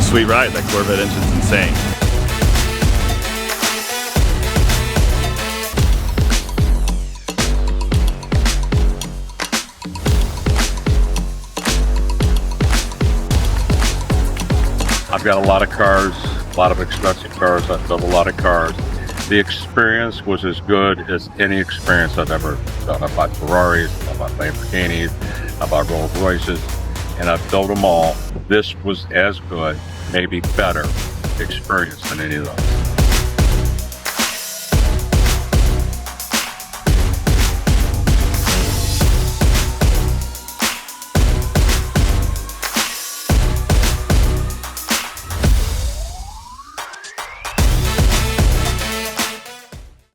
sweet ride. That Corvette engine's insane. I've got a lot of cars, a lot of expensive cars. I've built a lot of cars. The experience was as good as any experience I've ever done. I bought Ferraris, I bought Lamborghinis, I bought Rolls Royces, and I've built them all. This was as good, maybe better experience than any of those.